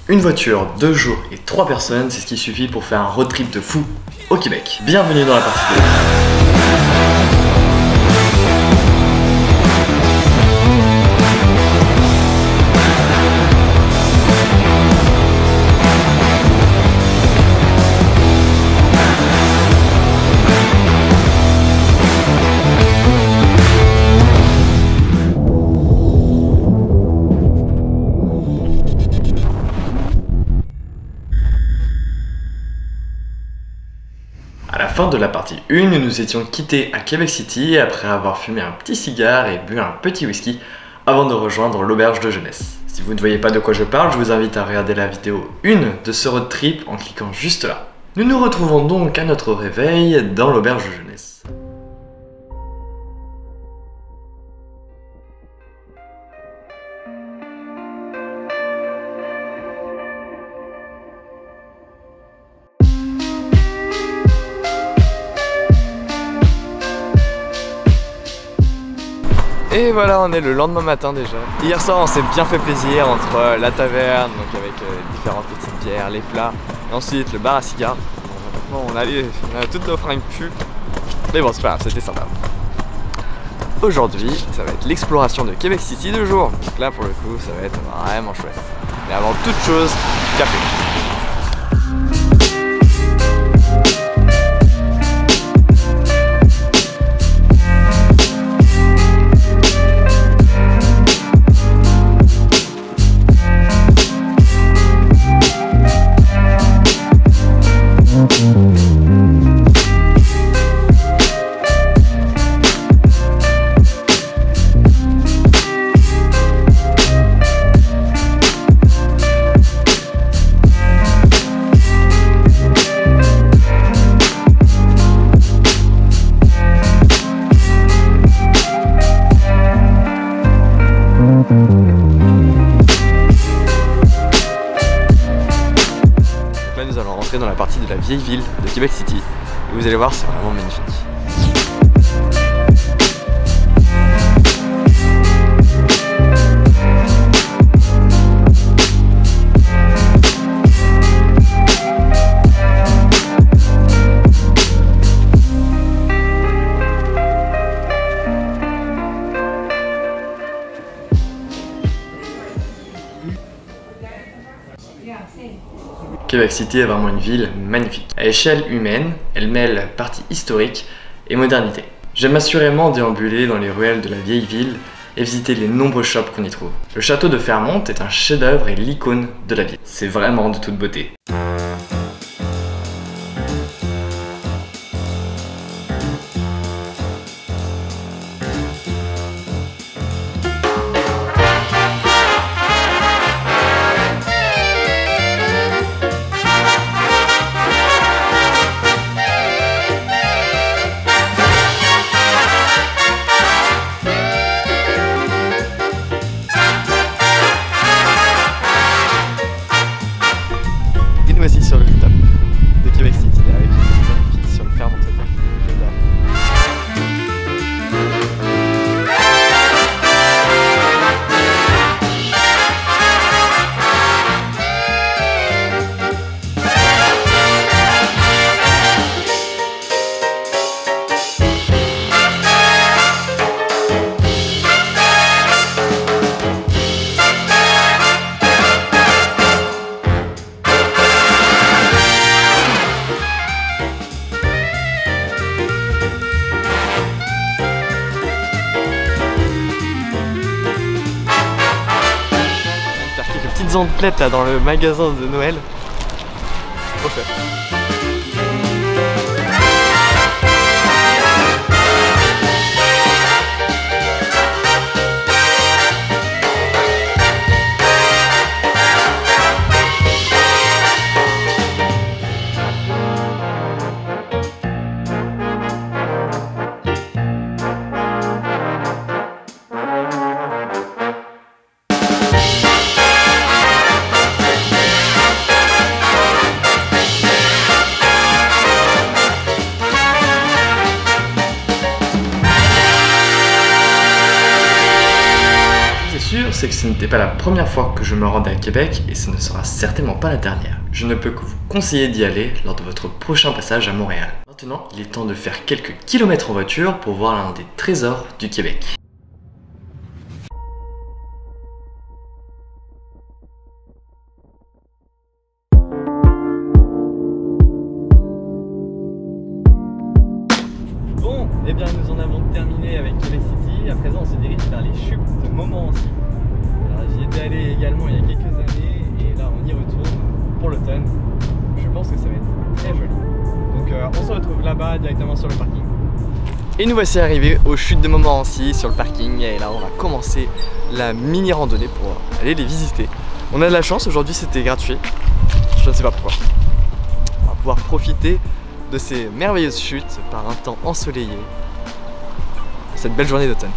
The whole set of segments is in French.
Une voiture, 2 jours et 3 personnes, c'est ce qui suffit pour faire un road trip de fou au Québec. Bienvenue dans la partie 2. À la fin de la partie 1, nous nous étions quittés à Québec City après avoir fumé un petit cigare et bu un petit whisky avant de rejoindre l'auberge de jeunesse. Si vous ne voyez pas de quoi je parle, je vous invite à regarder la vidéo 1 de ce road trip en cliquant juste là. Nous nous retrouvons donc à notre réveil dans l'auberge de jeunesse. Et voilà, on est le lendemain matin déjà. Hier soir, on s'est bien fait plaisir entre la taverne, donc avec différentes petites bières, les plats, et ensuite le bar à cigares. Bon, on a toutes nos fringues pu. Mais bon, c'est pas grave, c'était sympa. Aujourd'hui, ça va être l'exploration de Québec City 2 jours. Donc là, pour le coup, ça va être vraiment chouette. Mais avant toute chose, café. Là nous allons rentrer dans la partie de la vieille ville de Québec City et vous allez voir, c'est vraiment magnifique. Québec City est vraiment une ville magnifique. À échelle humaine, elle mêle partie historique et modernité. J'aime assurément déambuler dans les ruelles de la vieille ville et visiter les nombreux shops qu'on y trouve. Le château de Fermont est un chef-d'œuvre et l'icône de la ville. C'est vraiment de toute beauté. Voici sur le top de Québec City avec une fille sur le Fermont. Petites emplettes là dans le magasin de Noël. Trop chouette. ce n'était pas la première fois que je me rendais à Québec et ce ne sera certainement pas la dernière. Je ne peux que vous conseiller d'y aller lors de votre prochain passage à Montréal. Maintenant, il est temps de faire quelques kilomètres en voiture pour voir l'un des trésors du Québec. Bon, eh bien nous en avons terminé avec Québec City. À présent, on se dirige vers les chutes de Montmorency. J'y étais allé également il y a quelques années et là on y retourne pour l'automne. Je pense que ça va être très joli. Donc on se retrouve là-bas directement sur le parking. Et nous voici arrivés aux chutes de Montmorency sur le parking et là on va commencer la mini randonnée pour aller les visiter. On a de la chance, aujourd'hui c'était gratuit. Je ne sais pas pourquoi. On va pouvoir profiter de ces merveilleuses chutes par un temps ensoleillé. Cette belle journée d'automne.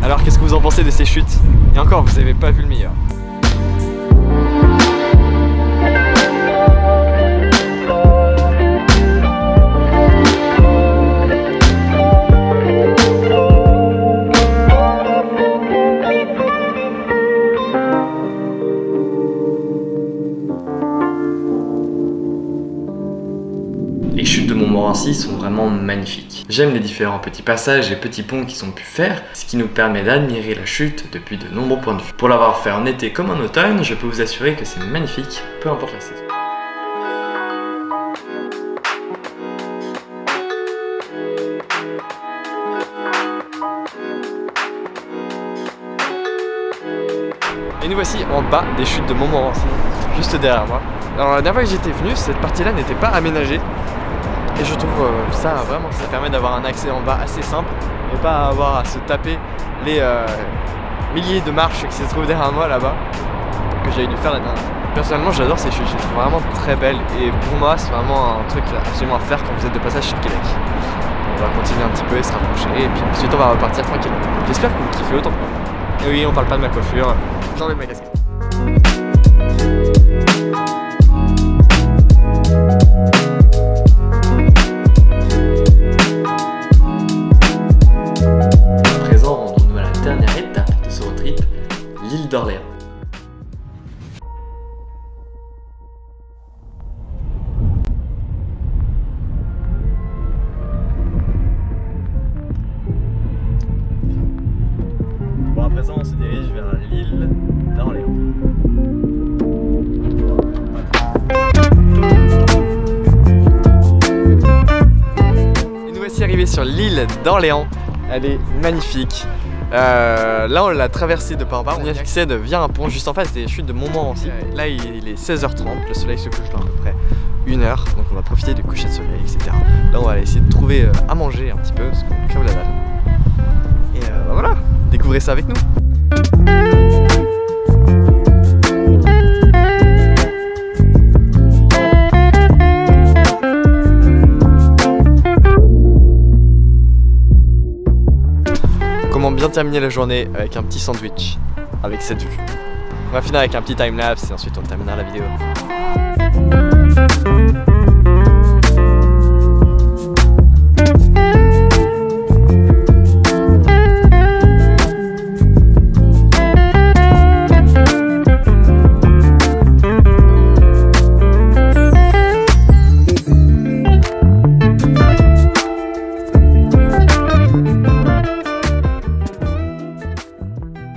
Alors qu'est-ce que vous en pensez de ces chutes? Et encore, vous n'avez pas vu le meilleur. Les chutes de Montmorency sont vraiment magnifiques. J'aime les différents petits passages et petits ponts qu'ils ont pu faire, ce qui nous permet d'admirer la chute depuis de nombreux points de vue. Pour l'avoir fait en été comme en automne, je peux vous assurer que c'est magnifique, peu importe la saison. Et nous voici en bas des chutes de Montmorency, juste derrière moi. Alors la dernière fois que j'étais venu, cette partie-là n'était pas aménagée. Et je trouve ça vraiment, ça permet d'avoir un accès en bas assez simple et pas avoir à se taper les milliers de marches qui se trouvent derrière moi là-bas que j'avais dû faire la dernière fois. Personnellement, j'adore ces chutes, je les trouve vraiment très belles et pour moi, c'est vraiment un truc absolument à faire quand vous êtes de passage sur Québec. On va continuer un petit peu et se rapprocher et puis ensuite on va repartir tranquille. J'espère que vous kiffez autant que moi. Et oui, on parle pas de ma coiffure, j'enlève ma casquette. Dernière étape de ce road trip, l'île d'Orléans. Bon, à présent on se dirige vers l'île d'Orléans. Et nous voici arrivés sur l'île d'Orléans. Elle est magnifique. Là on l'a traversé de part en part, on y accède via un pont juste en face des chutes de Montmorency. Là il est 16h30, le soleil se couche dans à peu près 1 heure, donc on va profiter du coucher de soleil, etc. Là on va aller essayer de trouver à manger un petit peu, parce qu'on crève la dalle. Et bah voilà, découvrez ça avec nous. Comment bien terminer la journée avec un petit sandwich avec cette vue. On va finir avec un petit time-lapse et ensuite on terminera la vidéo.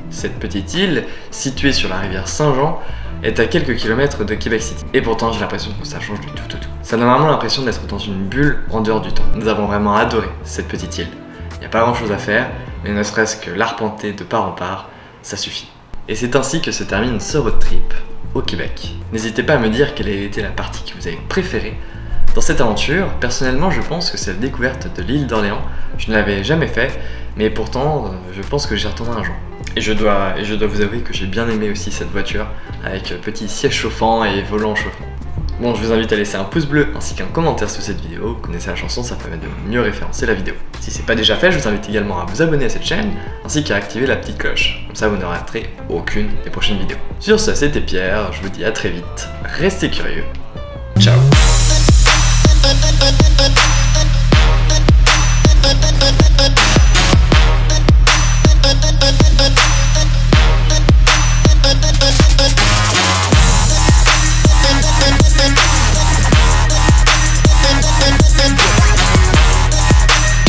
Cette île, située sur la rivière Saint-Jean, est à quelques kilomètres de Québec City. Et pourtant, j'ai l'impression que ça change du tout. Ça donne vraiment l'impression d'être dans une bulle en dehors du temps. Nous avons vraiment adoré cette petite île. Il n'y a pas grand chose à faire, mais ne serait-ce que l'arpenter de part en part, ça suffit. Et c'est ainsi que se termine ce road trip au Québec. N'hésitez pas à me dire quelle a été la partie que vous avez préférée dans cette aventure. Personnellement, je pense que c'est la découverte de l'île d'Orléans. Je ne l'avais jamais fait, mais pourtant, je pense que j'y retournerai un jour. Et je dois vous avouer que j'ai bien aimé aussi cette voiture, avec petit siège chauffant et volant chauffant. Bon, je vous invite à laisser un pouce bleu ainsi qu'un commentaire sous cette vidéo. Vous connaissez la chanson, ça permet de mieux référencer la vidéo. Si c'est pas déjà fait, je vous invite également à vous abonner à cette chaîne, ainsi qu'à activer la petite cloche. Comme ça, vous ne raterez aucune des prochaines vidéos. Sur ce, c'était Pierre, je vous dis à très vite. Restez curieux. Ciao.